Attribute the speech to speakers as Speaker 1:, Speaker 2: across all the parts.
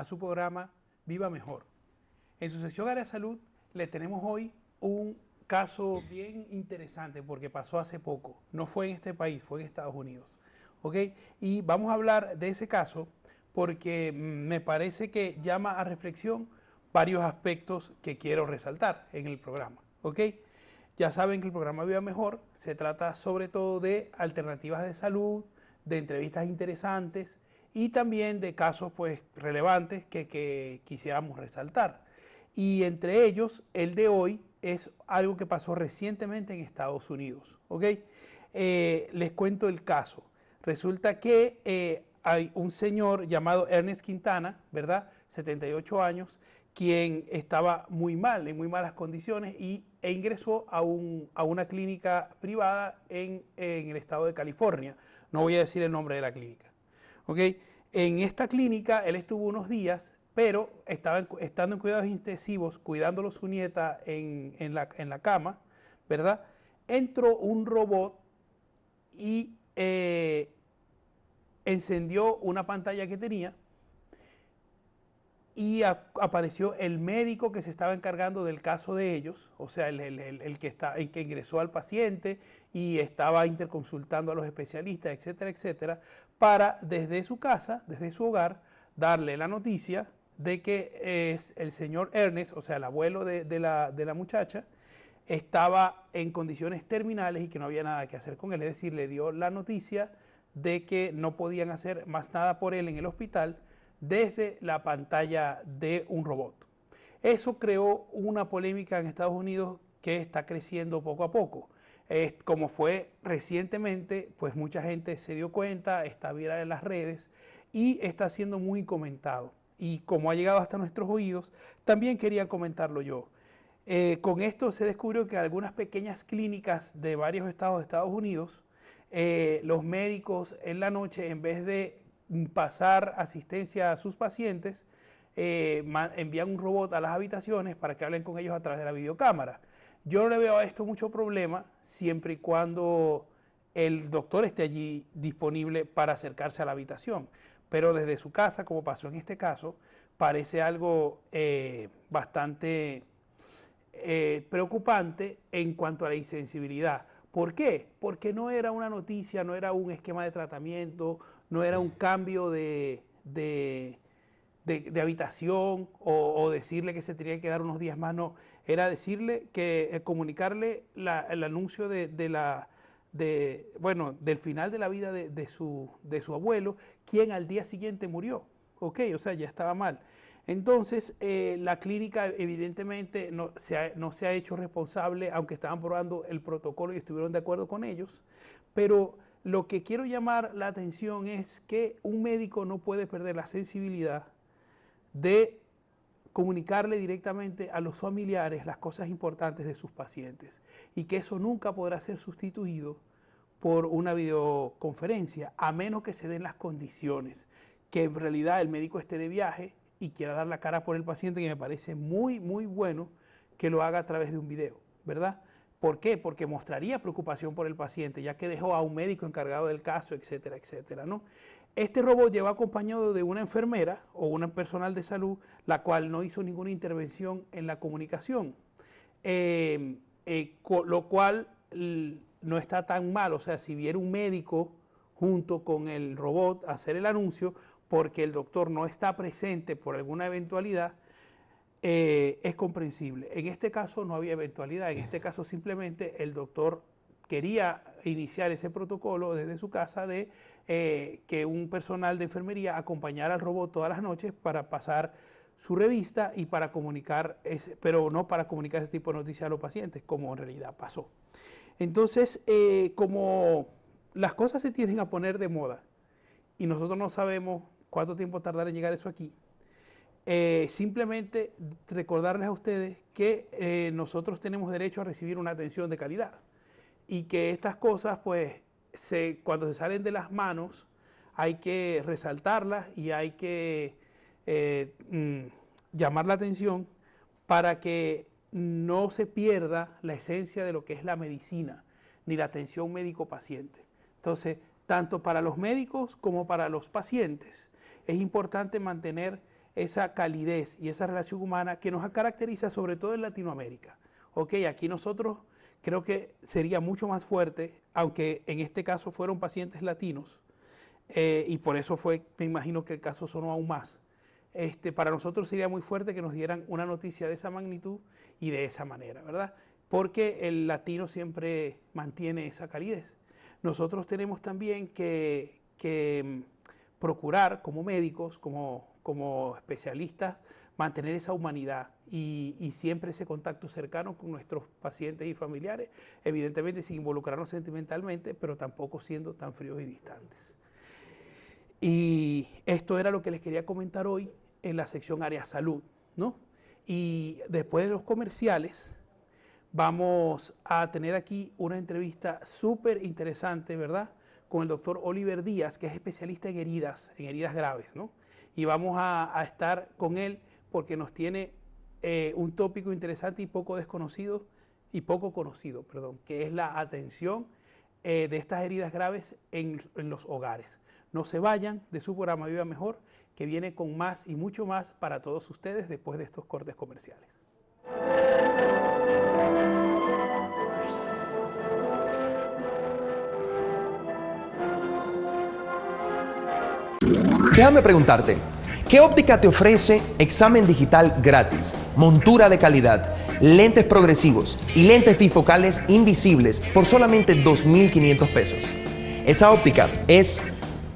Speaker 1: a su programa Viva Mejor. En su sección Área Salud le tenemos hoy un caso bien interesante porque pasó hace poco. No fue en este país, fue en Estados Unidos. ¿Ok? Y vamos a hablar de ese caso porque me parece que llama a reflexión varios aspectos que quiero resaltar en el programa. ¿Ok? Ya saben que el programa Viva Mejor se trata sobre todo de alternativas de salud, de entrevistas interesantes y también de casos pues relevantes que quisiéramos resaltar. Y entre ellos, el de hoy es algo que pasó recientemente en Estados Unidos. ¿Ok? Les cuento el caso. Resulta que hay un señor llamado Ernest Quintana, ¿verdad? 78 años, quien estaba muy mal, en muy malas condiciones e ingresó a una clínica privada en el estado de California. No voy a decir el nombre de la clínica. ¿Okay? En esta clínica él estuvo unos días, pero estando en cuidados intensivos, cuidándolo su nieta en la cama, ¿verdad? Entró un robot y encendió una pantalla que tenía y apareció el médico que se estaba encargando del caso de ellos, o sea, el que ingresó al paciente y estaba interconsultando a los especialistas, etcétera, etcétera, para desde su casa, desde su hogar, darle la noticia de que el señor Ernest, o sea, el abuelo de la muchacha, estaba en condiciones terminales y que no había nada que hacer con él. Es decir, le dio la noticia de que no podían hacer más nada por él en el hospital desde la pantalla de un robot. Eso creó una polémica en Estados Unidos que está creciendo poco a poco. Como fue recientemente, pues mucha gente se dio cuenta, está viral en las redes y está siendo muy comentado. Y como ha llegado hasta nuestros oídos, también quería comentarlo yo. Con esto se descubrió que algunas pequeñas clínicas de varios estados de Estados Unidos, los médicos en la noche, en vez de pasar asistencia a sus pacientes, envían un robot a las habitaciones para que hablen con ellos a través de la videocámara. Yo no le veo a esto mucho problema siempre y cuando el doctor esté allí disponible para acercarse a la habitación. Pero desde su casa, como pasó en este caso, parece algo bastante preocupante en cuanto a la insensibilidad. ¿Por qué? Porque no era una noticia, no era un esquema de tratamiento, no era un cambio de habitación o decirle que se tenía que dar unos días más, no. Era decirle que comunicarle el anuncio del final de la vida de su abuelo, quien al día siguiente murió. Ok, o sea, ya estaba mal. Entonces, la clínica evidentemente no se ha hecho responsable, aunque estaban probando el protocolo y estuvieron de acuerdo con ellos, pero lo que quiero llamar la atención es que un médico no puede perder la sensibilidad de comunicarle directamente a los familiares las cosas importantes de sus pacientes y que eso nunca podrá ser sustituido por una videoconferencia, a menos que se den las condiciones, que en realidad el médico esté de viaje y quiera dar la cara por el paciente, que me parece muy, muy bueno que lo haga a través de un video, ¿verdad? ¿Por qué? Porque mostraría preocupación por el paciente, ya que dejó a un médico encargado del caso, etcétera, etcétera, ¿no? Este robot lleva acompañado de una enfermera o una personal de salud, la cual no hizo ninguna intervención en la comunicación, lo cual no está tan mal. O sea, si viera un médico junto con el robot a hacer el anuncio, porque el doctor no está presente por alguna eventualidad, es comprensible. En este caso no había eventualidad, en este caso simplemente el doctor quería iniciar ese protocolo desde su casa de que un personal de enfermería acompañara al robot todas las noches para pasar su revista y para comunicar, pero no para comunicar ese tipo de noticias a los pacientes, como en realidad pasó. Entonces, como las cosas se tienden a poner de moda y nosotros no sabemos cuánto tiempo tardará en llegar eso aquí, simplemente recordarles a ustedes que nosotros tenemos derecho a recibir una atención de calidad y que estas cosas, pues, cuando se salen de las manos, hay que resaltarlas y hay que llamar la atención para que no se pierda la esencia de lo que es la medicina, ni la atención médico-paciente. Entonces, tanto para los médicos como para los pacientes, es importante mantener esa calidez y esa relación humana que nos caracteriza sobre todo en Latinoamérica. Ok, aquí nosotros creo que sería mucho más fuerte, aunque en este caso fueron pacientes latinos, y por eso fue, me imagino que el caso sonó aún más. Para nosotros sería muy fuerte que nos dieran una noticia de esa magnitud y de esa manera, ¿verdad? Porque el latino siempre mantiene esa calidez. Nosotros tenemos también que procurar como médicos, como especialistas, mantener esa humanidad y siempre ese contacto cercano con nuestros pacientes y familiares, evidentemente sin involucrarnos sentimentalmente, pero tampoco siendo tan fríos y distantes. Y esto era lo que les quería comentar hoy en la sección área salud, ¿no? Y después de los comerciales vamos a tener aquí una entrevista súper interesante, ¿verdad? Con el doctor Oliver Díaz, que es especialista en heridas graves, ¿no? Y vamos a estar con él porque nos tiene un tópico interesante y poco desconocido, y poco conocido, perdón, que es la atención de estas heridas graves en los hogares. No se vayan de su programa Viva Mejor, que viene con más y mucho más para todos ustedes después de estos cortes comerciales.
Speaker 2: Déjame preguntarte, ¿qué óptica te ofrece examen digital gratis, montura de calidad, lentes progresivos y lentes bifocales invisibles por solamente 2.500 pesos? Esa óptica es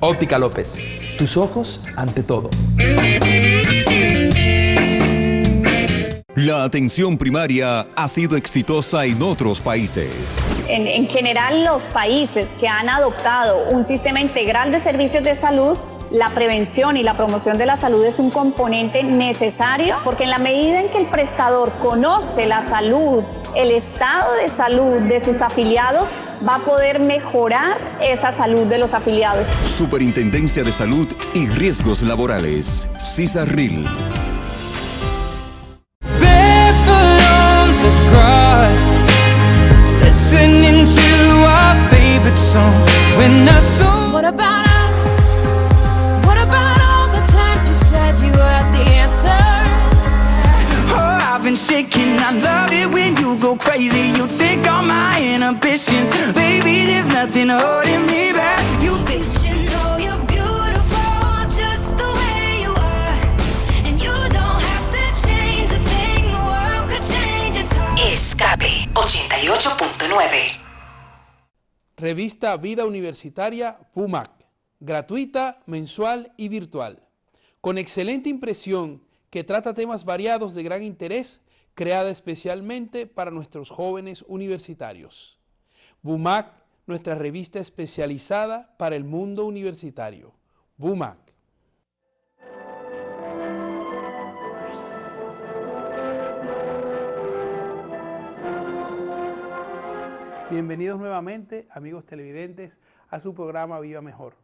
Speaker 2: Óptica López. Tus ojos ante todo.
Speaker 3: La atención primaria ha sido exitosa en otros países.
Speaker 4: En general, los países que han adoptado un sistema integral de servicios de salud, la prevención y la promoción de la salud es un componente necesario, porque en la medida en que el prestador conoce la salud, el estado de salud de sus afiliados, va a poder mejorar esa salud de los afiliados.
Speaker 3: Superintendencia de Salud y Riesgos Laborales, CISARRIL.
Speaker 5: What about us? What about all the times you said you had the answer?
Speaker 6: Oh, I've been shaking. I love it when you go crazy. You take all my inhibitions. Baby, there's nothing holding me back. You take
Speaker 5: You know you're beautiful just the way you are, and you don't have to change a thing. The world could change its heart.
Speaker 7: Escape 88.9.
Speaker 1: Revista Vida Universitaria VUMAC, gratuita, mensual y virtual. Con excelente impresión que trata temas variados de gran interés, creada especialmente para nuestros jóvenes universitarios. VUMAC, nuestra revista especializada para el mundo universitario. VUMAC. Bienvenidos nuevamente, amigos televidentes, a su programa Viva Mejor.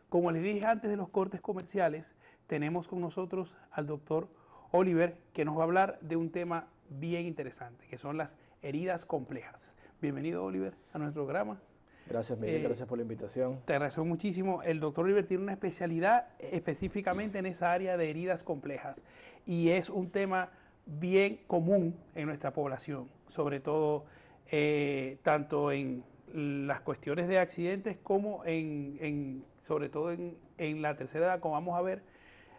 Speaker 1: Como les dije antes de los cortes comerciales, tenemos con nosotros al doctor Oliver, que nos va a hablar de un tema bien interesante, que son las heridas complejas. Bienvenido, Oliver, a nuestro programa.
Speaker 8: Gracias, Miguel, gracias por la invitación.
Speaker 1: Te agradezco muchísimo. El doctor Oliver tiene una especialidad específicamente en esa área de heridas complejas y es un tema bien común en nuestra población, sobre todo tanto en las cuestiones de accidentes como sobre todo en la tercera edad, como vamos a ver,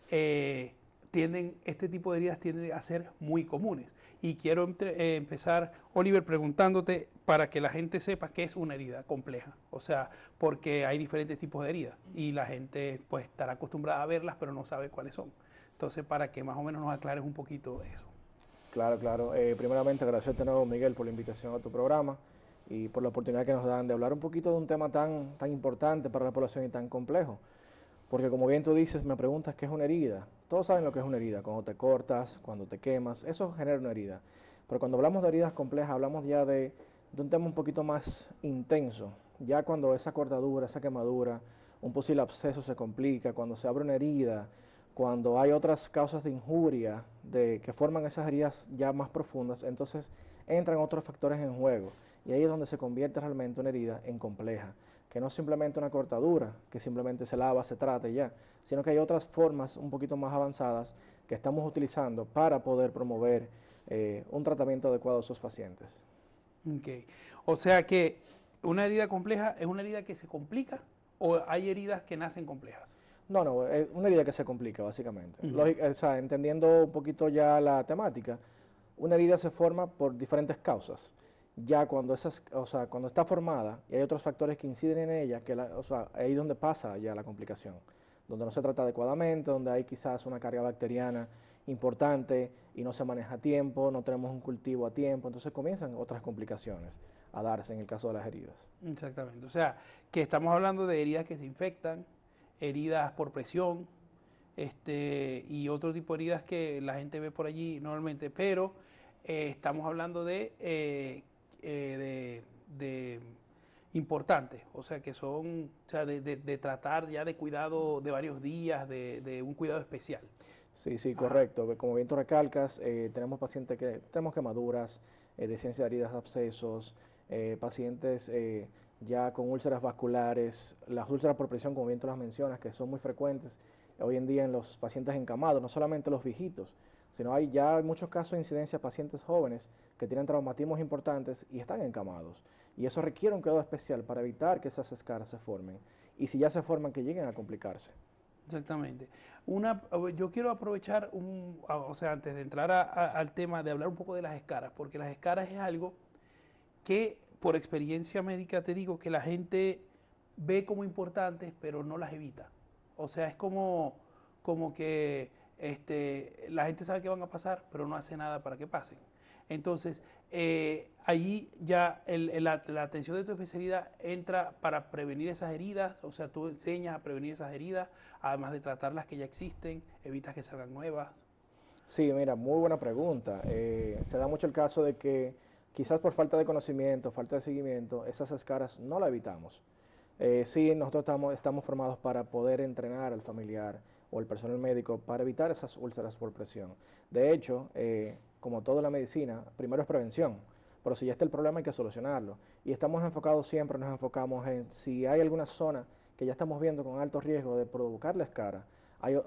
Speaker 1: este tipo de heridas tienden a ser muy comunes. Y quiero empezar, Oliver, preguntándote para que la gente sepa qué es una herida compleja. O sea, porque hay diferentes tipos de heridas y la gente pues estará acostumbrada a verlas, pero no sabe cuáles son. Entonces, para que más o menos nos aclares un poquito eso.
Speaker 8: Claro, claro. Primeramente, agradecerte de nuevo, Miguel, por la invitación a tu programa y por la oportunidad que nos dan de hablar un poquito de un tema tan importante para la población y tan complejo. Porque como bien tú dices, me preguntas qué es una herida. Todos saben lo que es una herida. Cuando te cortas, cuando te quemas, eso genera una herida. Pero cuando hablamos de heridas complejas, hablamos ya de un tema un poquito más intenso. Ya cuando esa cortadura, esa quemadura, un posible absceso se complica, cuando se abre una herida, cuando hay otras causas de injuria que forman esas heridas ya más profundas, entonces entran otros factores en juego. Y ahí es donde se convierte realmente una herida en compleja, que no es simplemente una cortadura, que simplemente se lava, se trata y ya, sino que hay otras formas un poquito más avanzadas que estamos utilizando para poder promover un tratamiento adecuado a esos pacientes.
Speaker 1: Ok. O sea que una herida compleja es una herida que se complica o hay heridas que nacen complejas.
Speaker 8: No, no, es una herida que se complica básicamente.
Speaker 1: Ujú.
Speaker 8: O sea, entendiendo un poquito ya la temática, una herida se forma por diferentes causas. Ya cuando o sea, cuando está formada y hay otros factores que inciden en ella, o sea, ahí es donde pasa ya la complicación, donde no se trata adecuadamente, donde hay quizás una carga bacteriana importante y no se maneja a tiempo, no tenemos un cultivo a tiempo, entonces comienzan otras complicaciones a darse en el caso de las heridas.
Speaker 1: Exactamente. O sea, que estamos hablando de heridas que se infectan, heridas por presión, y otro tipo de heridas que la gente ve por allí normalmente, pero estamos hablando de importantes, o sea, que son, o sea, de tratar ya de cuidado de varios días, de un cuidado especial.
Speaker 8: Sí, sí,
Speaker 1: Ajá.
Speaker 8: correcto. Como bien tú recalcas, tenemos pacientes que tenemos quemaduras, descenso de heridas, abscesos, pacientes ya con úlceras vasculares, las úlceras por presión, como bien tú las mencionas, que son muy frecuentes hoy en día en los pacientes encamados, no solamente los viejitos, sino hay ya muchos casos de incidencia de pacientes jóvenes que tienen traumatismos importantes y están encamados. Y eso requiere un cuidado especial para evitar que esas escaras se formen. Y si ya se forman, que lleguen a complicarse.
Speaker 1: Exactamente. Yo quiero aprovechar, o sea, antes de entrar al tema, de hablar un poco de las escaras, porque las escaras es algo que por experiencia médica te digo que la gente ve como importantes, pero no las evita. O sea, es como que la gente sabe que van a pasar, pero no hace nada para que pasen. Entonces, allí ya la atención de tu especialidad entra para prevenir esas heridas, o sea, tú enseñas a prevenir esas heridas, además de tratar las que ya existen, evitas que salgan nuevas.
Speaker 8: Sí, mira, muy buena pregunta. Se da mucho el caso de que quizás por falta de conocimiento, falta de seguimiento, esas escaras no la evitamos. Sí, nosotros estamos formados para poder entrenar al familiar o al personal médico para evitar esas úlceras por presión. De hecho, como toda la medicina, primero es prevención, pero si ya está el problema hay que solucionarlo. Y estamos enfocados siempre, nos enfocamos en si hay alguna zona que ya estamos viendo con alto riesgo de provocar la escara,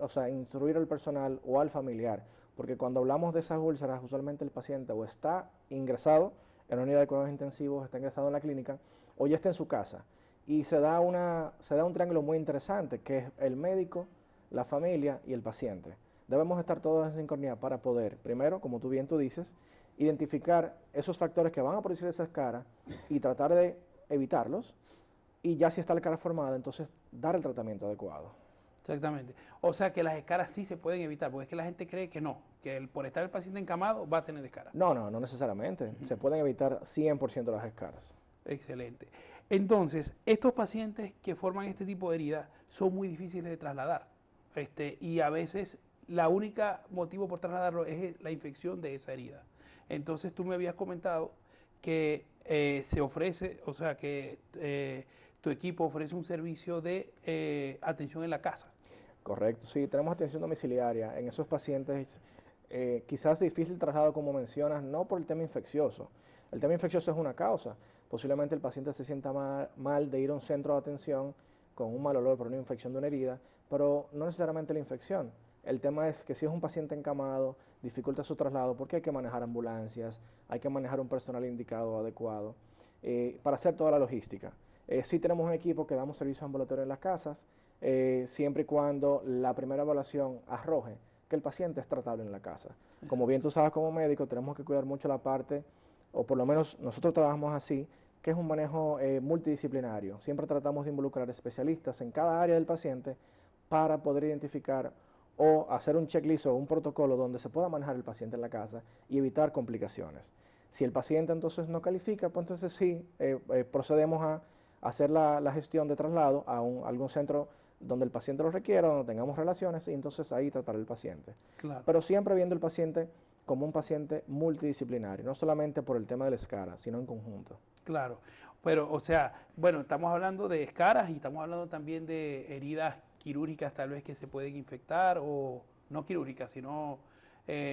Speaker 8: o sea, instruir al personal o al familiar, porque cuando hablamos de esas úlceras, usualmente el paciente o está ingresado en una unidad de cuidados intensivos, está ingresado en la clínica, o ya está en su casa. Y se da un triángulo muy interesante, que es el médico, la familia y el paciente. Debemos estar todos en sincronía para poder, primero, como tú dices, identificar esos factores que van a producir esa escara y tratar de evitarlos. Y ya si está la escara formada, entonces dar el tratamiento adecuado.
Speaker 1: Exactamente. O sea que las escaras sí se pueden evitar, porque es que la gente cree que no, que por estar el paciente encamado va a tener escaras.
Speaker 8: No, no, no necesariamente. Se pueden evitar 100% las escaras.
Speaker 1: Excelente. Entonces, estos pacientes que forman este tipo de heridas son muy difíciles de trasladar. Y a veces la única motivo por trasladarlo es la infección de esa herida. Entonces, tú me habías comentado que se ofrece, o sea, que tu equipo ofrece un servicio de atención en la casa.
Speaker 8: Correcto, sí, tenemos atención domiciliaria en esos pacientes, quizás difícil traslado como mencionas, no por el tema infeccioso. El tema infeccioso es una causa. Posiblemente el paciente se sienta mal de ir a un centro de atención con un mal olor por una infección de una herida, pero no necesariamente la infección. El tema es que si es un paciente encamado, dificulta su traslado porque hay que manejar ambulancias, hay que manejar un personal indicado adecuado para hacer toda la logística. Sí tenemos un equipo que damos servicio ambulatorio en las casas, siempre y cuando la primera evaluación arroje que el paciente es tratable en la casa. Como bien tú sabes como médico, tenemos que cuidar mucho la parte, o por lo menos nosotros trabajamos así, que es un manejo multidisciplinario. Siempre tratamos de involucrar especialistas en cada área del paciente para poder identificar o hacer un checklist o un protocolo donde se pueda manejar el paciente en la casa y evitar complicaciones. Si el paciente entonces no califica, pues entonces sí, procedemos a hacer la gestión de traslado a algún centro donde el paciente lo requiera, donde tengamos relaciones, y entonces ahí tratar el paciente.
Speaker 1: Claro.
Speaker 8: Pero siempre viendo el paciente como un paciente multidisciplinario, no solamente por el tema de la escara, sino en conjunto.
Speaker 1: Claro, pero o sea, bueno, estamos hablando de escaras y estamos hablando también de heridas quirúrgicas tal vez que se pueden infectar, o no quirúrgicas, sino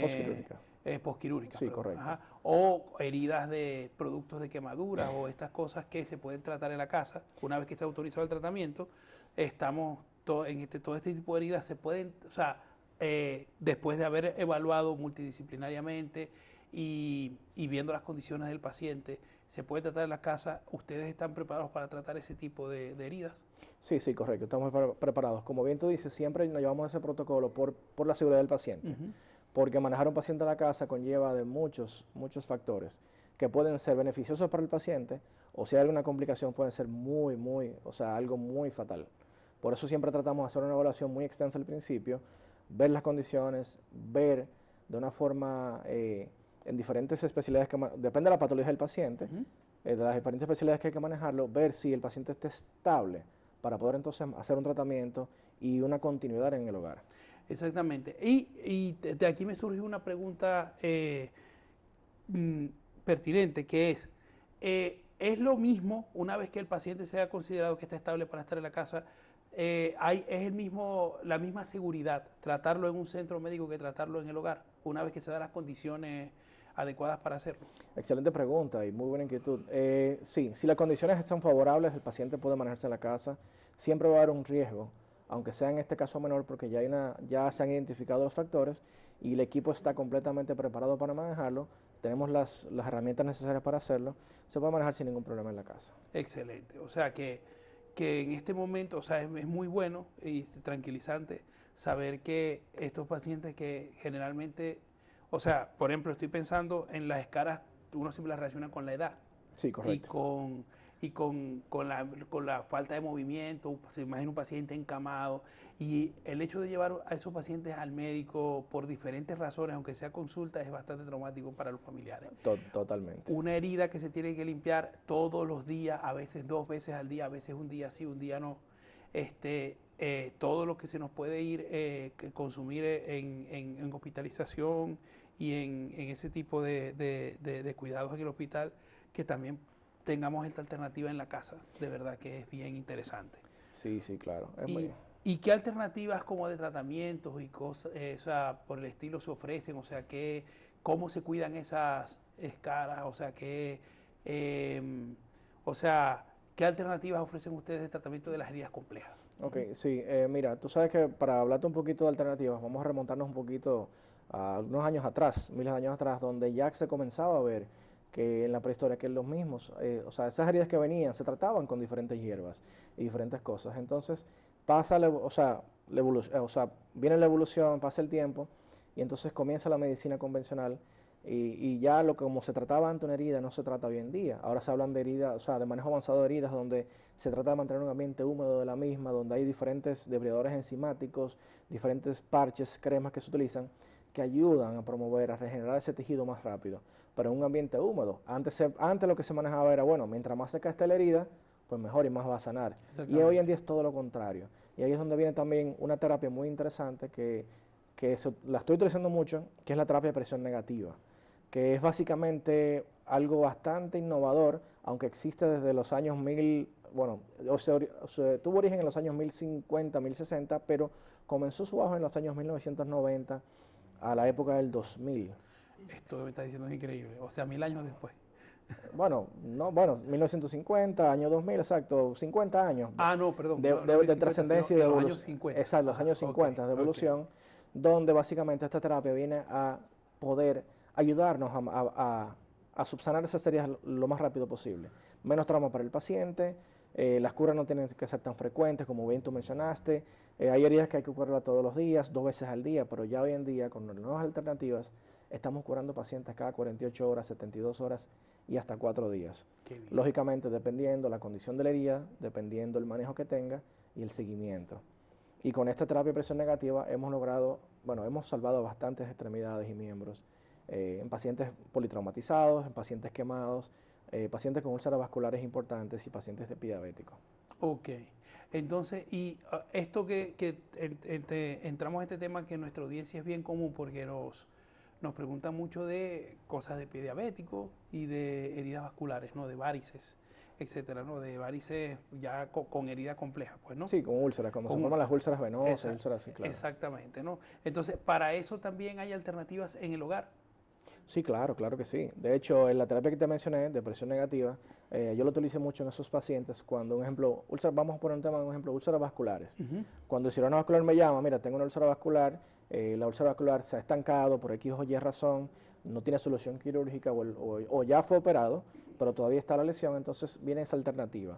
Speaker 8: Postquirúrgica.
Speaker 1: Posquirúrgicas.
Speaker 8: Sí,
Speaker 1: perdón.
Speaker 8: correcto.
Speaker 1: Ajá. O heridas de productos de quemadura o estas cosas que se pueden tratar en la casa. Una vez que se ha autorizado el tratamiento, estamos todo este tipo de heridas se pueden, o sea, después de haber evaluado multidisciplinariamente y viendo las condiciones del paciente, se puede tratar en la casa. ¿Ustedes están preparados para tratar ese tipo de heridas?
Speaker 8: Sí, sí, correcto, estamos preparados. Como bien tú dices, siempre nos llevamos ese protocolo por la seguridad del paciente, porque manejar un paciente en la casa conlleva de muchos factores que pueden ser beneficiosos para el paciente, o si hay alguna complicación puede ser algo muy fatal. Por eso siempre tratamos de hacer una evaluación muy extensa al principio, ver las condiciones, ver de una forma en diferentes especialidades, depende de la patología del paciente, de las diferentes especialidades que hay que manejarlo, ver si el paciente está estable para poder entonces hacer un tratamiento y una continuidad en el hogar.
Speaker 1: Exactamente. Y de aquí me surge una pregunta pertinente, que ¿es lo mismo una vez que el paciente sea considerado que está estable para estar en la casa? ¿Es la misma seguridad tratarlo en un centro médico que tratarlo en el hogar, una vez que se dan las condiciones adecuadas para hacerlo?
Speaker 8: Excelente pregunta y muy buena inquietud. Sí, si las condiciones son favorables, el paciente puede manejarse en la casa. Siempre va a haber un riesgo, aunque sea en este caso menor, porque ya se han identificado los factores y el equipo está completamente preparado para manejarlo. Tenemos las herramientas necesarias para hacerlo. Se puede manejar sin ningún problema en la casa.
Speaker 1: Excelente. O sea que en este momento, o sea, es muy bueno y tranquilizante saber que estos pacientes que generalmente, o sea, por ejemplo, estoy pensando en las escaras, uno siempre las relaciona con la edad.
Speaker 8: Sí, correcto.
Speaker 1: Y con la falta de movimiento. Se imagina un paciente encamado, y el hecho de llevar a esos pacientes al médico por diferentes razones, aunque sea consulta, es bastante traumático para los familiares.
Speaker 8: Totalmente.
Speaker 1: Una herida que se tiene que limpiar todos los días, a veces 2 veces al día, a veces un día sí, un día no. Todo lo que se nos puede ir consumir en hospitalización y en ese tipo de cuidados en el hospital, que también tengamos esta alternativa en la casa, de verdad que es bien interesante.
Speaker 8: Sí, sí, claro.
Speaker 1: ¿Y qué alternativas como de tratamientos y cosas, o sea, por el estilo se ofrecen? O sea, ¿cómo se cuidan esas escaras? O sea, ¿qué alternativas ofrecen ustedes de tratamiento de las heridas complejas?
Speaker 8: Ok, sí, mira, tú sabes que para hablarte un poquito de alternativas, vamos a remontarnos un poquito a unos años atrás, miles de años atrás, donde ya se comenzaba a ver que en la prehistoria, que los mismos, o sea, esas heridas que venían se trataban con diferentes hierbas y diferentes cosas. Entonces viene la evolución, pasa el tiempo y entonces comienza la medicina convencional y ya como se trataba ante una herida no se trata hoy en día. Ahora se hablan de heridas, o sea, de manejo avanzado de heridas, donde se trata de mantener un ambiente húmedo de la misma, donde hay diferentes depredadores enzimáticos, diferentes parches, cremas que se utilizan, que ayudan a promover, a regenerar ese tejido más rápido, pero en un ambiente húmedo. Antes lo que se manejaba era, bueno, mientras más seca esté la herida, pues mejor y más va a sanar. Y hoy en día es todo lo contrario. Y ahí es donde viene también una terapia muy interesante que la estoy utilizando mucho, que es la terapia de presión negativa, que es básicamente algo bastante innovador, aunque existe desde los años tuvo origen en los años 1050, 1060, pero comenzó su auge en los años 1990 a la época del 2000.
Speaker 1: Esto me está diciendo es increíble, o sea, 1000 años después.
Speaker 8: 1950, año 2000, exacto, 50 años.
Speaker 1: No, perdón.
Speaker 8: De trascendencia y de evolución.
Speaker 1: Los años 50.
Speaker 8: Exacto, los años 50 de evolución, donde básicamente esta terapia viene a poder ayudarnos a subsanar esas heridas lo más rápido posible. Menos trauma para el paciente, las curas no tienen que ser tan frecuentes, como bien tú mencionaste. Hay heridas que hay que curarlas todos los días, 2 veces al día, pero ya hoy en día, con las nuevas alternativas, estamos curando pacientes cada 48 horas, 72 horas y hasta 4 días. Lógicamente, dependiendo la condición de la herida, dependiendo el manejo que tenga y el seguimiento. Y con esta terapia de presión negativa hemos salvado bastantes extremidades y miembros en pacientes politraumatizados, en pacientes quemados, pacientes con úlceras vasculares importantes y pacientes diabéticos.
Speaker 1: Ok. Entonces, y esto entramos a este tema que en nuestra audiencia es bien común, porque nos preguntan mucho de cosas de pie diabético y de heridas vasculares, ¿no? De varices, etcétera, ¿no? De varices ya con herida compleja, pues, ¿no?
Speaker 8: Sí, con úlceras, cuando se forman las úlceras venosas, úlceras, sí, claro.
Speaker 1: Exactamente, ¿no? Entonces, para eso también hay alternativas en el hogar.
Speaker 8: Sí, claro que sí. De hecho, en la terapia que te mencioné, de presión negativa, yo lo utilizo mucho en esos pacientes cuando, vamos a poner un ejemplo, úlceras vasculares. Cuando el cirujano vascular me llama, mira, tengo una úlcera vascular la úlcera vascular se ha estancado por X o Y razón, no tiene solución quirúrgica o ya fue operado, pero todavía está la lesión, entonces viene esa alternativa,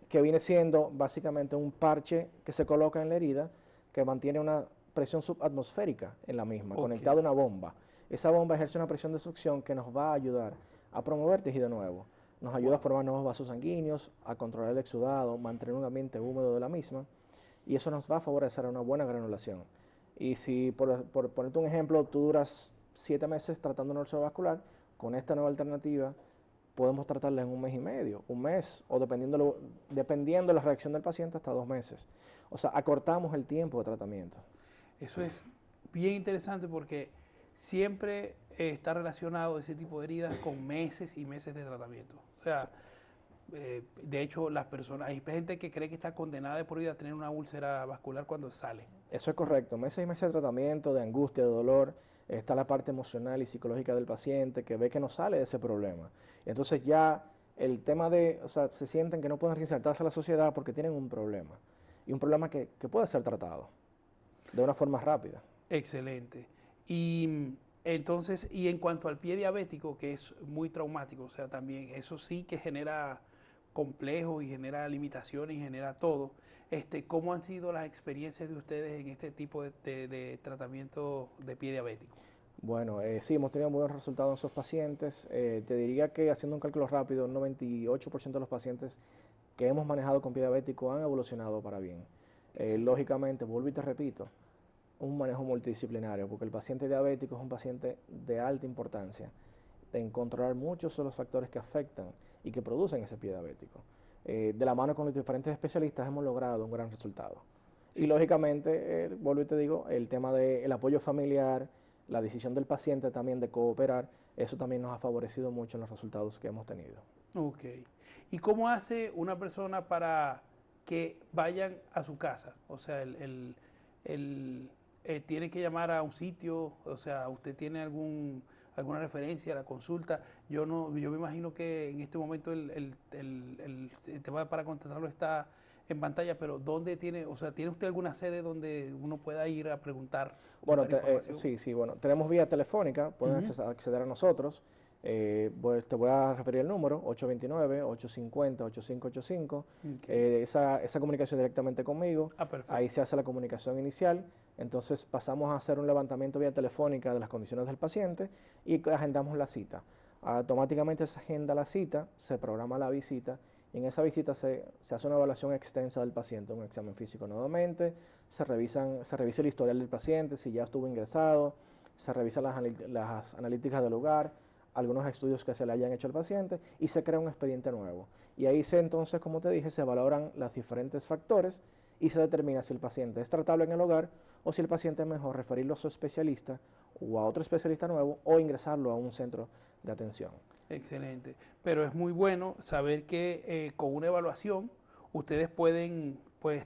Speaker 8: que viene siendo básicamente un parche que se coloca en la herida, que mantiene una presión subatmosférica en la misma, conectado a una bomba. Esa bomba ejerce una presión de succión que nos va a ayudar a promover tejido nuevo. Nos ayuda a formar nuevos vasos sanguíneos, a controlar el exudado, mantener un ambiente húmedo de la misma, y eso nos va a favorecer a una buena granulación. Y si, por ponerte un ejemplo, tú duras 7 meses tratando una úlcera vascular, con esta nueva alternativa podemos tratarla en 1 mes y medio, 1 mes, o dependiendo de la reacción del paciente, hasta 2 meses. O sea, acortamos el tiempo de tratamiento.
Speaker 1: Eso es bien interesante porque siempre está relacionado ese tipo de heridas con meses y meses de tratamiento. O sea, de hecho, hay gente que cree que está condenada de por vida a tener una úlcera vascular cuando sale.
Speaker 8: Eso es correcto, meses y meses de tratamiento, de angustia, de dolor. Está la parte emocional y psicológica del paciente que ve que no sale de ese problema. Entonces ya el tema o sea, se sienten que no pueden reinsertarse a la sociedad porque tienen un problema. Y un problema que puede ser tratado de una forma rápida.
Speaker 1: Excelente. Y entonces, y en cuanto al pie diabético, que es muy traumático, o sea, también eso sí que genera complejos y genera limitaciones y genera todo. ¿Cómo han sido las experiencias de ustedes en este tipo de tratamiento de pie diabético?
Speaker 8: Bueno, sí, hemos tenido buenos resultados en esos pacientes. Te diría que haciendo un cálculo rápido, un 98% de los pacientes que hemos manejado con pie diabético han evolucionado para bien. Lógicamente, vuelvo y te repito, un manejo multidisciplinario, porque el paciente diabético es un paciente de alta importancia en controlar muchos de los factores que afectan y que producen ese pie diabético. De la mano con los diferentes especialistas hemos logrado un gran resultado. Y lógicamente, vuelvo y te digo, el tema del apoyo familiar, la decisión del paciente también de cooperar, eso también nos ha favorecido mucho en los resultados que hemos tenido.
Speaker 1: Ok. ¿Y cómo hace una persona para que vayan a su casa? O sea, tiene que llamar a un sitio, o sea, ¿usted tiene alguna referencia a la consulta? Yo me imagino que en este momento el tema para contratarlo está en pantalla, pero ¿dónde tiene, o sea, tiene usted alguna sede donde uno pueda ir a preguntar?
Speaker 8: Bueno, sí, bueno, tenemos vía telefónica, pueden acceder a nosotros. Pues te voy a referir el número, 829-850-8585. Esa comunicación directamente conmigo.
Speaker 1: Perfecto.
Speaker 8: Ahí se hace la comunicación inicial. Entonces pasamos a hacer un levantamiento vía telefónica de las condiciones del paciente y agendamos la cita. Automáticamente se agenda la cita, se programa la visita y en esa visita se hace una evaluación extensa del paciente, un examen físico nuevamente, se revisa el historial del paciente, si ya estuvo ingresado, se revisan las analíticas del lugar, algunos estudios que se le hayan hecho al paciente y se crea un expediente nuevo. Y ahí entonces, como te dije, se valoran los diferentes factores y se determina si el paciente es tratable en el hogar o si el paciente es mejor referirlo a su especialista o a otro especialista nuevo o ingresarlo a un centro de atención.
Speaker 1: Excelente. Pero es muy bueno saber que con una evaluación ustedes pueden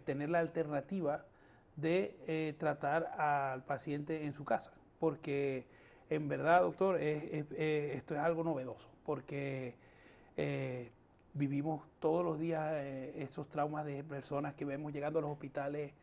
Speaker 1: tener la alternativa de tratar al paciente en su casa, porque en verdad, doctor, esto es algo novedoso, porque vivimos todos los días esos traumas de personas que vemos llegando a los hospitales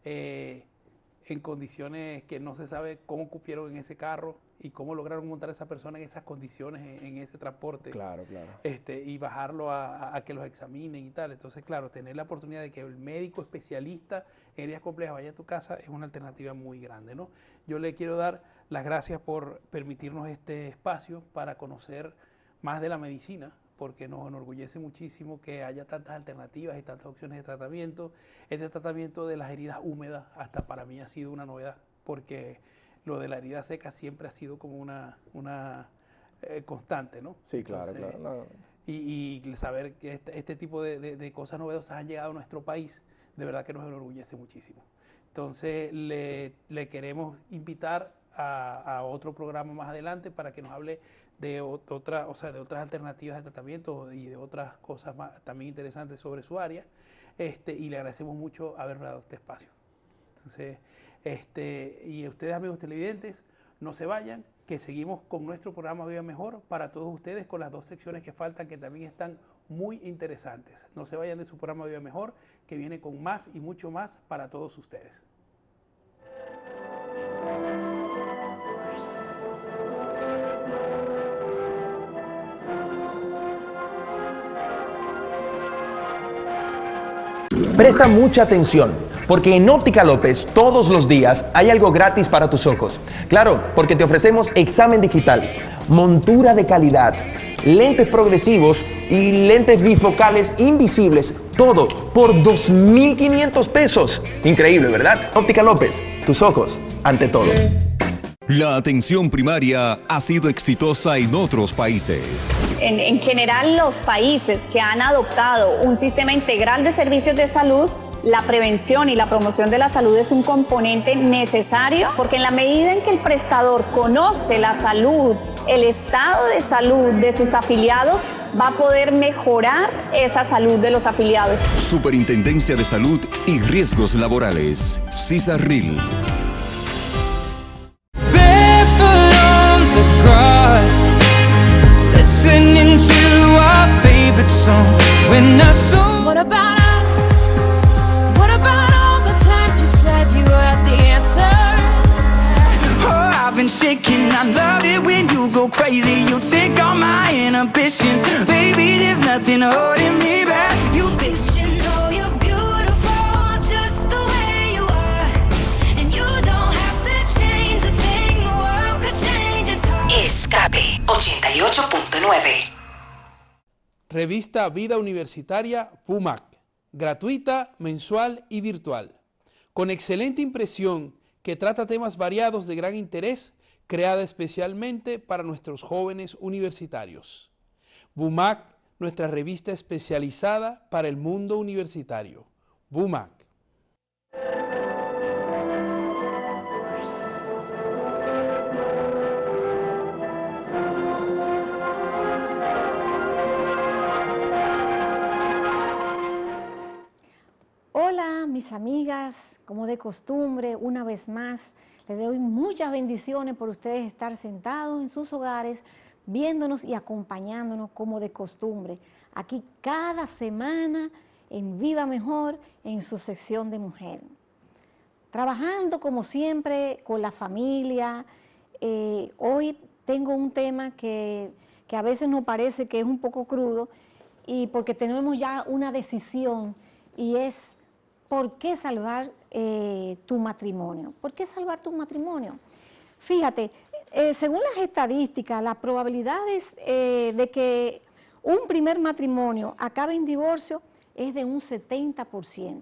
Speaker 1: en condiciones que no se sabe cómo cupieron en ese carro y cómo lograron montar a esa persona en esas condiciones, en ese transporte.
Speaker 8: Claro, claro.
Speaker 1: Y bajarlo a que los examinen y tal. Entonces, claro, tener la oportunidad de que el médico especialista en heridas complejas vaya a tu casa es una alternativa muy grande, ¿no? Yo le quiero dar las gracias por permitirnos este espacio para conocer más de la medicina, porque nos enorgullece muchísimo que haya tantas alternativas y tantas opciones de tratamiento. Este tratamiento de las heridas húmedas hasta para mí ha sido una novedad, porque lo de la herida seca siempre ha sido como una constante, ¿no?
Speaker 8: Sí, entonces, claro. No.
Speaker 1: Y saber que este tipo de cosas novedosas han llegado a nuestro país, de verdad que nos enorgullece muchísimo. Entonces le queremos invitar a otro programa más adelante para que nos hable de otras alternativas de tratamiento y de otras cosas también interesantes sobre su área. Y le agradecemos mucho habernos dado este espacio. Entonces, y ustedes, amigos televidentes, no se vayan, que seguimos con nuestro programa Viva Mejor para todos ustedes con las 2 secciones que faltan, que también están muy interesantes. No se vayan de su programa Viva Mejor, que viene con más y mucho más para todos ustedes.
Speaker 2: Presta mucha atención, porque en Óptica López todos los días hay algo gratis para tus ojos. Claro, porque te ofrecemos examen digital, montura de calidad, lentes progresivos y lentes bifocales invisibles, todo por 2.500 pesos. Increíble, ¿verdad? Óptica López, tus ojos ante todo.
Speaker 3: La atención primaria ha sido exitosa en otros países.
Speaker 4: En general, los países que han adoptado un sistema integral de servicios de salud, la prevención y la promoción de la salud es un componente necesario, porque en la medida en que el prestador conoce la salud, el estado de salud de sus afiliados, va a poder mejorar esa salud de los afiliados.
Speaker 3: Superintendencia de Salud y Riesgos Laborales. CISARRIL.
Speaker 6: Listening to our favorite song. When I saw, what about us? What about all the times you said you had the answer? Oh, I've been shaking. I love it when you go crazy. You take all my inhibitions. Baby, there's nothing holding me back. You should know you're beautiful just the way you are. And you don't have to change a thing. The world could change. It's hard.
Speaker 7: Escape 88.9.
Speaker 1: Revista Vida Universitaria VUMAC, gratuita, mensual y virtual. Con excelente impresión que trata temas variados de gran interés, creada especialmente para nuestros jóvenes universitarios. VUMAC, nuestra revista especializada para el mundo universitario. VUMAC.
Speaker 9: Hola mis amigas, como de costumbre, una vez más, les doy muchas bendiciones por ustedes estar sentados en sus hogares, viéndonos y acompañándonos como de costumbre, aquí cada semana en Viva Mejor, en su sección de mujer. Trabajando como siempre con la familia, hoy tengo un tema que a veces nos parece que es un poco crudo, y porque tenemos ya una decisión, y es ¿por qué salvar tu matrimonio? ¿Por qué salvar tu matrimonio? Fíjate, según las estadísticas, las probabilidades de que un primer matrimonio acabe en divorcio es de un 70%.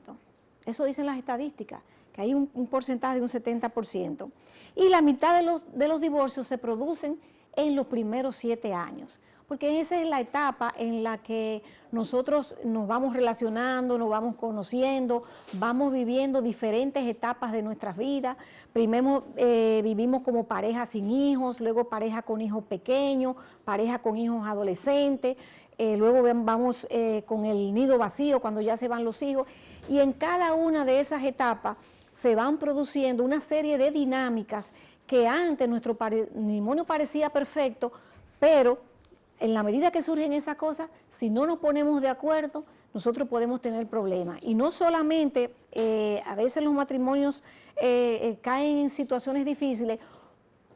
Speaker 9: Eso dicen las estadísticas, que hay un porcentaje de un 70%. Y la mitad de los divorcios se producen en los primeros 7 años. Porque esa es la etapa en la que nosotros nos vamos relacionando, nos vamos conociendo, vamos viviendo diferentes etapas de nuestras vidas. Primero vivimos como pareja sin hijos, luego pareja con hijos pequeños, pareja con hijos adolescentes, luego vamos con el nido vacío cuando ya se van los hijos. Y en cada una de esas etapas se van produciendo una serie de dinámicas que antes nuestro matrimonio parecía perfecto, pero en la medida que surgen esas cosas, si no nos ponemos de acuerdo, nosotros podemos tener problemas. Y no solamente, a veces los matrimonios caen en situaciones difíciles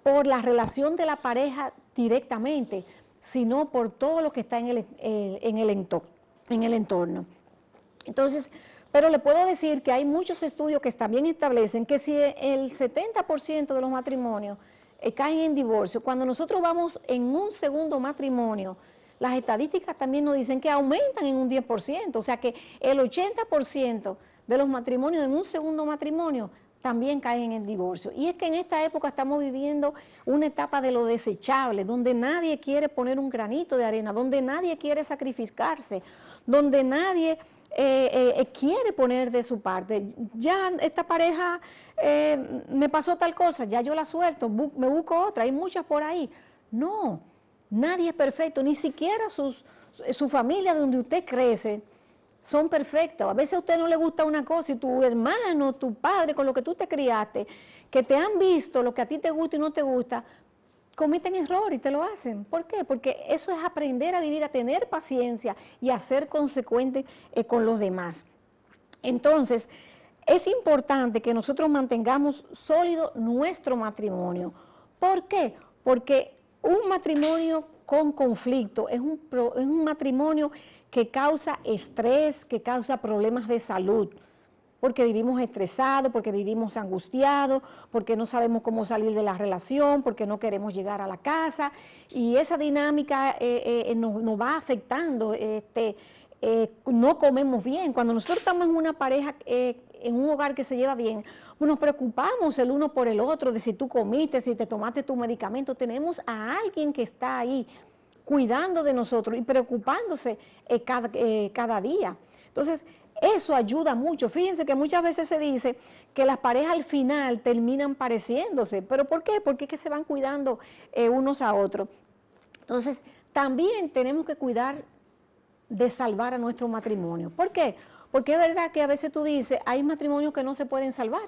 Speaker 9: por la relación de la pareja directamente, sino por todo lo que está en el entorno. Entonces, pero le puedo decir que hay muchos estudios que también establecen que si el 70% de los matrimonios caen en divorcio, cuando nosotros vamos en un segundo matrimonio, las estadísticas también nos dicen que aumentan en un 10%, o sea que el 80% de los matrimonios en un segundo matrimonio también caen en divorcio. Y es que en esta época estamos viviendo una etapa de lo desechable, donde nadie quiere poner un granito de arena, donde nadie quiere sacrificarse, donde nadie quiere poner de su parte. Ya esta pareja me pasó tal cosa, ya yo la suelto, me busco otra, hay muchas por ahí. No, nadie es perfecto, ni siquiera su familia donde usted crece son perfectos. A veces a usted no le gusta una cosa y tu hermano, tu padre, con lo que tú te criaste, que te han visto lo que a ti te gusta y no te gusta, cometen errores y te lo hacen. ¿Por qué? Porque eso es aprender a vivir, a tener paciencia y a ser consecuente con los demás. Entonces, es importante que nosotros mantengamos sólido nuestro matrimonio. ¿Por qué? Porque un matrimonio con conflicto es un matrimonio que causa estrés, que causa problemas de salud, porque vivimos estresados, porque vivimos angustiados, porque no sabemos cómo salir de la relación, porque no queremos llegar a la casa, y esa dinámica nos va afectando, no comemos bien. Cuando nosotros estamos en una pareja, en un hogar que se lleva bien, nos preocupamos el uno por el otro, de si tú comiste, si te tomaste tu medicamento, tenemos a alguien que está ahí cuidando de nosotros y preocupándose cada día. Entonces, eso ayuda mucho. Fíjense que muchas veces se dice que las parejas al final terminan pareciéndose. ¿Pero por qué? Porque es que se van cuidando unos a otros. Entonces, también tenemos que cuidar de salvar a nuestro matrimonio. ¿Por qué? Porque es verdad que a veces tú dices, hay matrimonios que no se pueden salvar.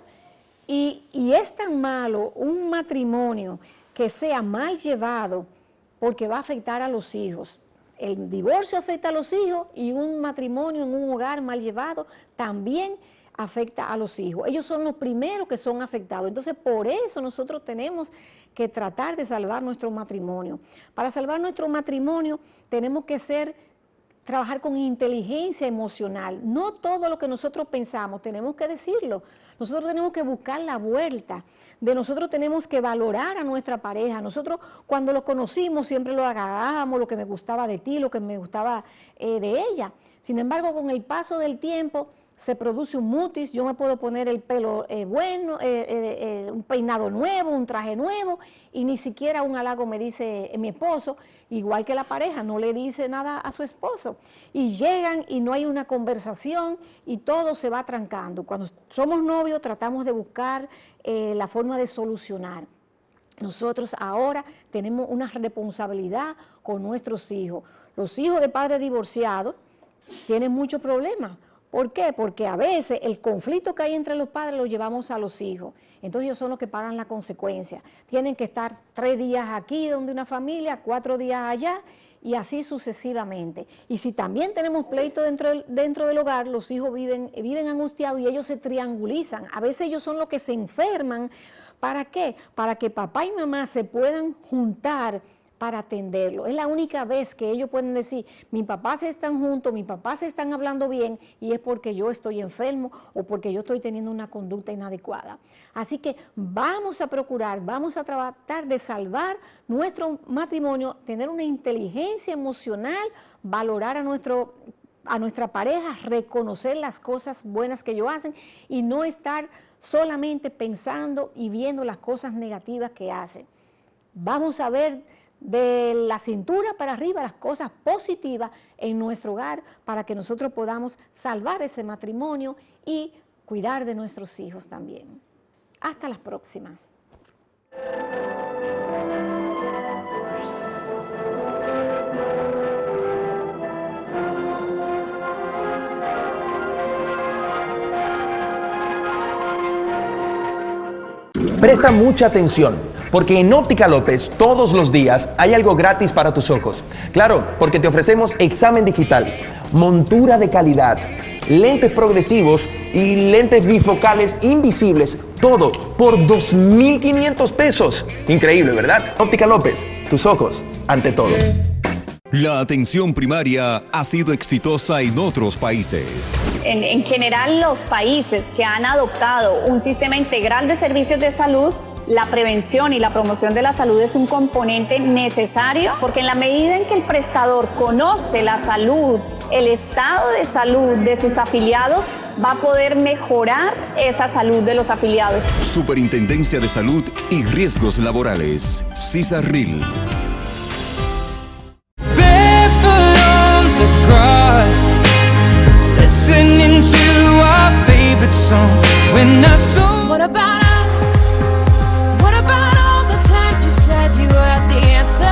Speaker 9: Y es tan malo un matrimonio que sea mal llevado, porque va a afectar a los hijos. El divorcio afecta a los hijos y un matrimonio en un hogar mal llevado también afecta a los hijos. Ellos son los primeros que son afectados. Entonces, por eso nosotros tenemos que tratar de salvar nuestro matrimonio. Para salvar nuestro matrimonio tenemos que trabajar con inteligencia emocional. No todo lo que nosotros pensamos tenemos que decirlo. Nosotros tenemos que buscar la vuelta. Nosotros tenemos que valorar a nuestra pareja. Nosotros cuando lo conocimos siempre lo agarrábamos, lo que me gustaba de ti, lo que me gustaba de ella. Sin embargo, con el paso del tiempo se produce un mutis, yo me puedo poner el pelo bueno, un peinado nuevo, un traje nuevo, y ni siquiera un halago me dice mi esposo, igual que la pareja, no le dice nada a su esposo. Y llegan y no hay una conversación y todo se va trancando. Cuando somos novios tratamos de buscar la forma de solucionar. Nosotros ahora tenemos una responsabilidad con nuestros hijos. Los hijos de padres divorciados tienen muchos problemas. ¿Por qué? Porque a veces el conflicto que hay entre los padres lo llevamos a los hijos. Entonces ellos son los que pagan la consecuencia. Tienen que estar 3 días aquí donde una familia, 4 días allá y así sucesivamente. Y si también tenemos pleito dentro del hogar, los hijos viven angustiados y ellos se triangulizan. A veces ellos son los que se enferman. ¿Para qué? Para que papá y mamá se puedan juntar para atenderlo. Es la única vez que ellos pueden decir, mi papá se están juntos, mi papá se están hablando bien y es porque yo estoy enfermo o porque yo estoy teniendo una conducta inadecuada. Así que vamos a procurar, vamos a tratar de salvar nuestro matrimonio, tener una inteligencia emocional, valorar a nuestra pareja, reconocer las cosas buenas que ellos hacen y no estar solamente pensando y viendo las cosas negativas que hacen. Vamos a ver de la cintura para arriba las cosas positivas en nuestro hogar para que nosotros podamos salvar ese matrimonio y cuidar de nuestros hijos también. Hasta la próxima.
Speaker 2: Presta mucha atención, porque en Óptica López todos los días hay algo gratis para tus ojos. Claro, porque te ofrecemos examen digital, montura de calidad, lentes progresivos y lentes bifocales invisibles, todo por 2.500 pesos. Increíble, ¿verdad? Óptica López, tus ojos ante todo.
Speaker 3: La atención primaria ha sido exitosa en otros países.
Speaker 4: En general, los países que han adoptado un sistema integral de servicios de salud, la prevención y la promoción de la salud es un componente necesario, porque en la medida en que el prestador conoce la salud, el estado de salud de sus afiliados, va a poder mejorar esa salud de los afiliados.
Speaker 3: Superintendencia de Salud y Riesgos Laborales, CISARRIL.
Speaker 6: Listening to our favorite song when I saw. What about us? What about all the times you said you had the answers?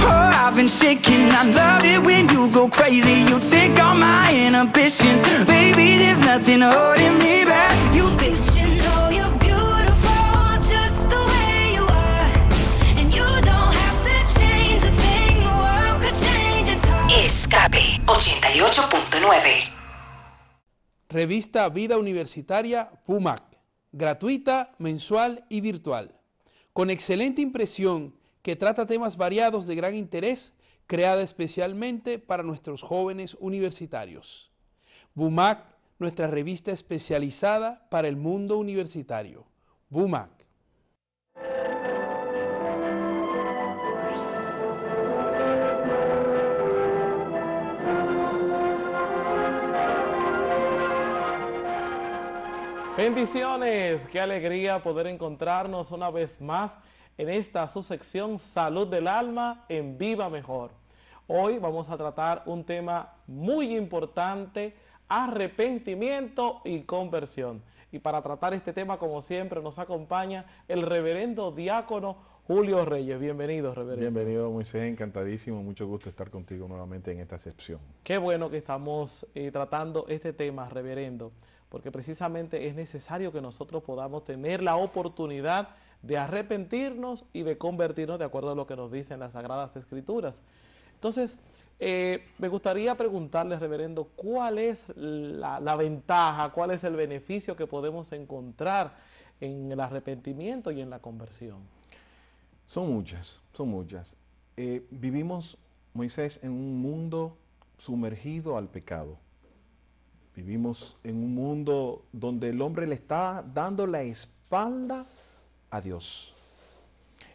Speaker 6: Oh, I've been shaking. I love it when you go crazy. You take all my inhibitions. Baby, there's nothing holding me back. You should know you're beautiful just the way you are. And you don't have to change a thing. The world could change. It's hard.
Speaker 7: Escape 88.9.
Speaker 1: Revista Vida Universitaria FUMAC, gratuita, mensual y virtual. Con excelente impresión, que trata temas variados de gran interés, creada especialmente para nuestros jóvenes universitarios. BUMAC, nuestra revista especializada para el mundo universitario. BUMAC.
Speaker 10: Bendiciones, qué alegría poder encontrarnos una vez más en esta su sección Salud del Alma en Viva Mejor. Hoy vamos a tratar un tema muy importante, arrepentimiento y conversión. Y para tratar este tema, como siempre, nos acompaña el reverendo diácono Julio Reyes. Bienvenido, reverendo.
Speaker 11: Bienvenido, Moisés, encantadísimo, mucho gusto estar contigo nuevamente en esta sección.
Speaker 10: Qué bueno que estamos tratando este tema, reverendo, porque precisamente es necesario que nosotros podamos tener la oportunidad de arrepentirnos y de convertirnos de acuerdo a lo que nos dicen las Sagradas Escrituras. Entonces, me gustaría preguntarle, reverendo, ¿cuál es la ventaja, cuál es el beneficio que podemos encontrar en el arrepentimiento y en la conversión?
Speaker 11: Son muchas, son muchas. Vivimos, Moisés, en un mundo sumergido al pecado. Vivimos en un mundo donde el hombre le está dando la espalda a Dios.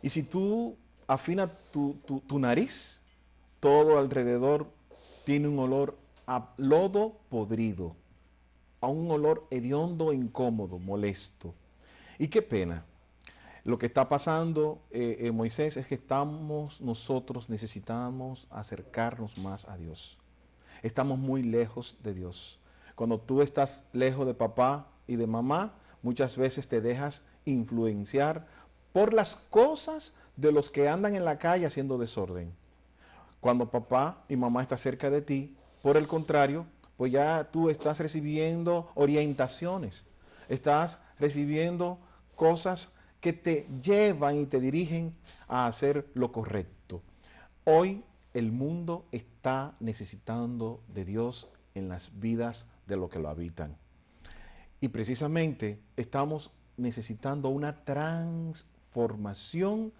Speaker 11: Y si tú afinas tu nariz, todo alrededor tiene un olor a lodo podrido, a un olor hediondo, incómodo, molesto. Y qué pena. Lo que está pasando, Moisés, es que nosotros necesitamos acercarnos más a Dios. Estamos muy lejos de Dios. Cuando tú estás lejos de papá y de mamá, muchas veces te dejas influenciar por las cosas de los que andan en la calle haciendo desorden. Cuando papá y mamá están cerca de ti, por el contrario, pues ya tú estás recibiendo orientaciones, estás recibiendo cosas que te llevan y te dirigen a hacer lo correcto. Hoy el mundo está necesitando de Dios en las vidas de los que lo habitan. Y precisamente estamos necesitando una transformación,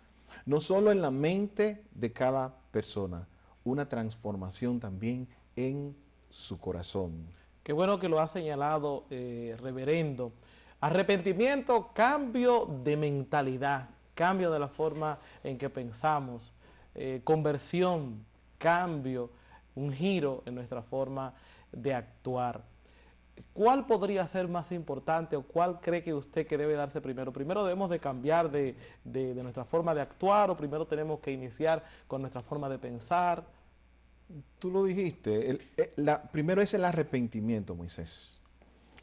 Speaker 11: no solo en la mente de cada persona, una transformación también en su corazón.
Speaker 10: Qué bueno que lo ha señalado, reverendo. Arrepentimiento, cambio de mentalidad, cambio de la forma en que pensamos, conversión, cambio, un giro en nuestra forma de actuar. ¿Cuál podría ser más importante o cuál cree que usted que debe darse primero? ¿Primero debemos de cambiar de nuestra forma de actuar o primero tenemos que iniciar con nuestra forma de pensar?
Speaker 11: Tú lo dijiste, primero es el arrepentimiento, Moisés.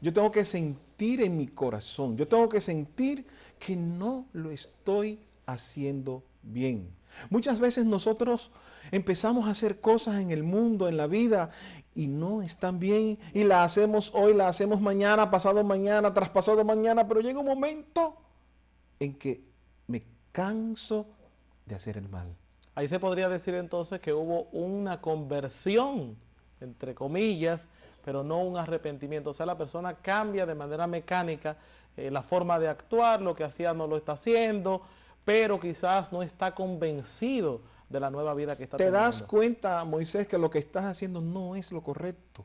Speaker 11: Yo tengo que sentir en mi corazón, yo tengo que sentir que no lo estoy haciendo bien. Muchas veces nosotros empezamos a hacer cosas en el mundo, en la vida, y no están bien, y la hacemos hoy, la hacemos mañana, pasado mañana, traspasado mañana, pero llega un momento en que me canso de hacer el mal.
Speaker 10: Ahí se podría decir entonces que hubo una conversión, entre comillas, pero no un arrepentimiento. O sea, la persona cambia de manera mecánica la forma de actuar, lo que hacía no lo está haciendo, pero quizás no está convencido de la nueva vida que está teniendo.
Speaker 11: Te das cuenta, Moisés, que lo que estás haciendo no es lo correcto,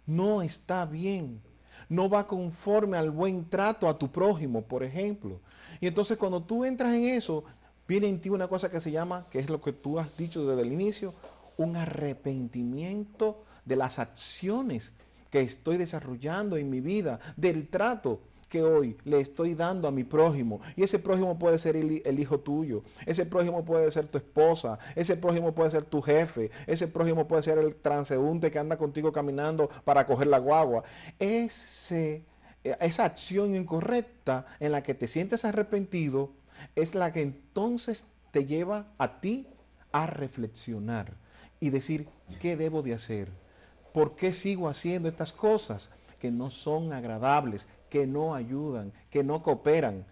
Speaker 11: no está bien, no va conforme al buen trato a tu prójimo, por ejemplo. Y entonces cuando tú entras en eso, viene en ti una cosa que se llama, que es lo que tú has dicho desde el inicio, un arrepentimiento de las acciones que estoy desarrollando en mi vida, del trato que hoy le estoy dando a mi prójimo. Y ese prójimo puede ser el hijo tuyo, ese prójimo puede ser tu esposa, ese prójimo puede ser tu jefe, ese prójimo puede ser el transeúnte que anda contigo caminando para coger la guagua. Esa acción incorrecta en la que te sientes arrepentido es la que entonces te lleva a ti a reflexionar y decir, ¿qué debo de hacer? ¿Por qué sigo haciendo estas cosas que no son agradables, que no ayudan, que no cooperan?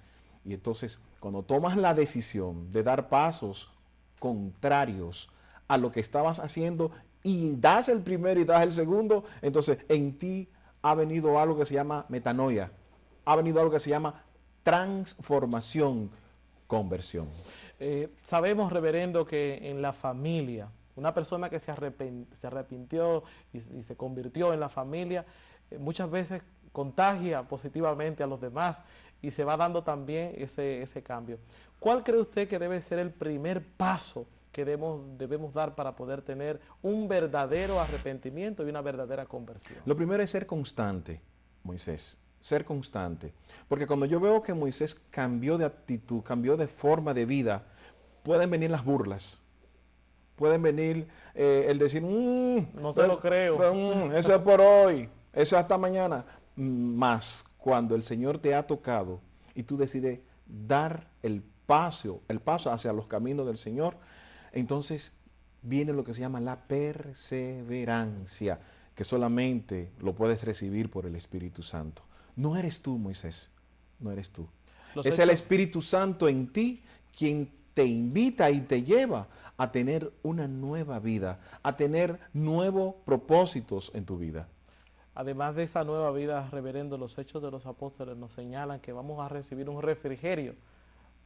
Speaker 11: Y entonces, cuando tomas la decisión de dar pasos contrarios a lo que estabas haciendo y das el primero y das el segundo, entonces en ti ha venido algo que se llama metanoia, ha venido algo que se llama transformación, conversión.
Speaker 10: Sabemos, reverendo, que en la familia, una persona que se arrepintió y se convirtió en la familia, muchas veces contagia positivamente a los demás y se va dando también ese cambio. ¿Cuál cree usted que debe ser el primer paso que debemos dar para poder tener un verdadero arrepentimiento y una verdadera conversión?
Speaker 11: Lo primero es ser constante, Moisés, ser constante. Porque cuando yo veo que Moisés cambió de actitud, cambió de forma de vida, pueden venir las burlas, pueden venir el decir,
Speaker 10: no se lo creo.
Speaker 11: Eso es por hoy, eso es hasta mañana. Más cuando el Señor te ha tocado y tú decides dar el paso hacia los caminos del Señor, entonces viene lo que se llama la perseverancia, que solamente lo puedes recibir por el Espíritu Santo. No eres tú, Moisés, no eres tú. Es el Espíritu Santo en ti quien te invita y te lleva a tener una nueva vida, a tener nuevos propósitos en tu vida.
Speaker 10: Además de esa nueva vida, reverendo, los Hechos de los Apóstoles nos señalan que vamos a recibir un refrigerio.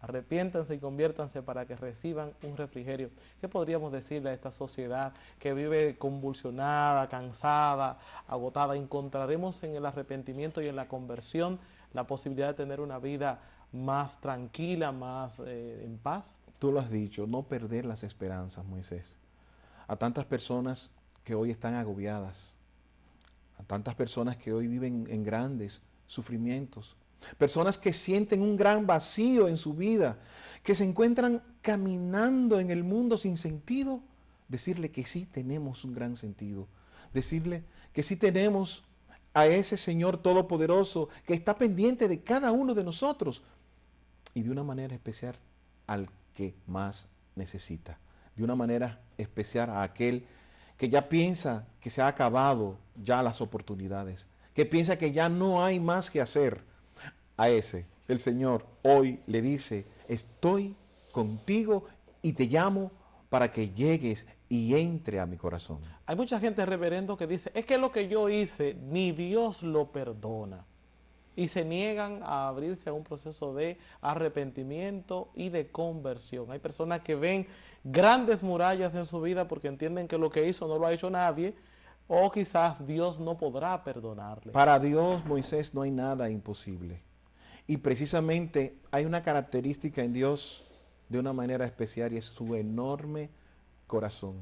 Speaker 10: Arrepiéntanse y conviértanse para que reciban un refrigerio. ¿Qué podríamos decirle a esta sociedad que vive convulsionada, cansada, agotada? Encontraremos en el arrepentimiento y en la conversión la posibilidad de tener una vida más tranquila, más en paz.
Speaker 11: Tú lo has dicho, no perder las esperanzas, Moisés. A tantas personas que hoy están agobiadas, a tantas personas que hoy viven en grandes sufrimientos, personas que sienten un gran vacío en su vida, que se encuentran caminando en el mundo sin sentido, decirle que sí tenemos un gran sentido, decirle que sí tenemos a ese Señor Todopoderoso que está pendiente de cada uno de nosotros y de una manera especial al que más necesita, de una manera especial a aquel que ya piensa que se ha acabado ya las oportunidades, que piensa que ya no hay más que hacer. A ese, el Señor hoy le dice, estoy contigo y te llamo para que llegues y entre a mi corazón.
Speaker 10: Hay mucha gente, reverendo, que dice, es que lo que yo hice, ni Dios lo perdona. Y se niegan a abrirse a un proceso de arrepentimiento y de conversión. Hay personas que ven grandes murallas en su vida porque entienden que lo que hizo no lo ha hecho nadie, o quizás Dios no podrá perdonarle.
Speaker 11: Para Dios, Moisés, no hay nada imposible. Y precisamente hay una característica en Dios de una manera especial y es su enorme corazón.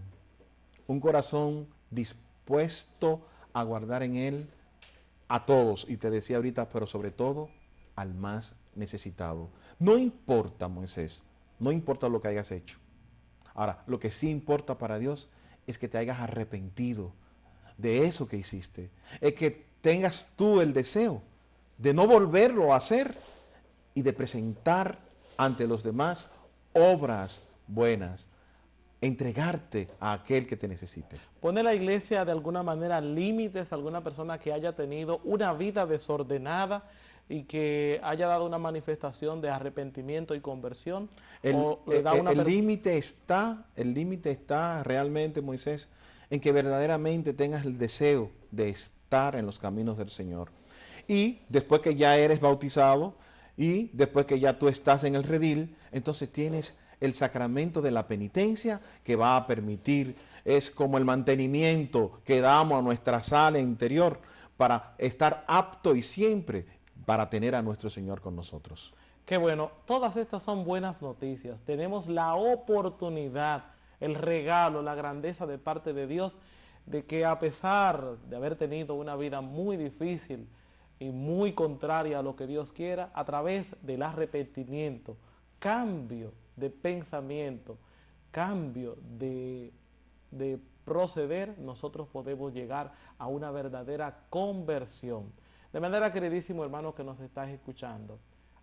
Speaker 11: Un corazón dispuesto a guardar en él a todos. Y te decía ahorita, pero sobre todo al más necesitado. No importa, Moisés, no importa lo que hayas hecho. Ahora, lo que sí importa para Dios es que te hayas arrepentido de eso que hiciste. Es que tengas tú el deseo de no volverlo a hacer y de presentar ante los demás obras buenas, entregarte a aquel que te necesite.
Speaker 10: ¿Pone la iglesia de alguna manera límites a alguna persona que haya tenido una vida desordenada y que haya dado una manifestación de arrepentimiento y conversión?
Speaker 11: El límite está realmente, Moisés, en que verdaderamente tengas el deseo de estar en los caminos del Señor. Y después que ya eres bautizado y después que ya tú estás en el redil, entonces tienes el sacramento de la penitencia que va a permitir, es como el mantenimiento que damos a nuestra sala interior para estar apto y siempre para tener a nuestro Señor con nosotros.
Speaker 10: Qué bueno, todas estas son buenas noticias. Tenemos la oportunidad, el regalo, la grandeza de parte de Dios de que a pesar de haber tenido una vida muy difícil y muy contraria a lo que Dios quiera, a través del arrepentimiento, cambio de pensamiento, cambio de proceder, nosotros podemos llegar a una verdadera conversión. De manera, queridísimo hermano que nos estás escuchando,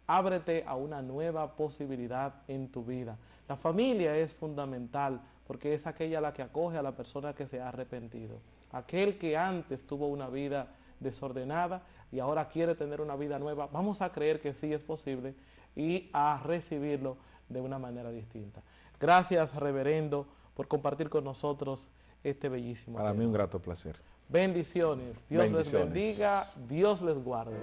Speaker 10: ábrete a una nueva posibilidad en tu vida. La familia es fundamental porque es aquella la que acoge a la persona que se ha arrepentido. Aquel que antes tuvo una vida desordenada y ahora quiere tener una vida nueva, vamos a creer que sí es posible y a recibirlo de una manera distinta. Gracias, reverendo, por compartir con nosotros este bellísimo tema.
Speaker 11: Para mí un grato placer.
Speaker 10: Bendiciones. Dios les bendiga, Dios les guarde.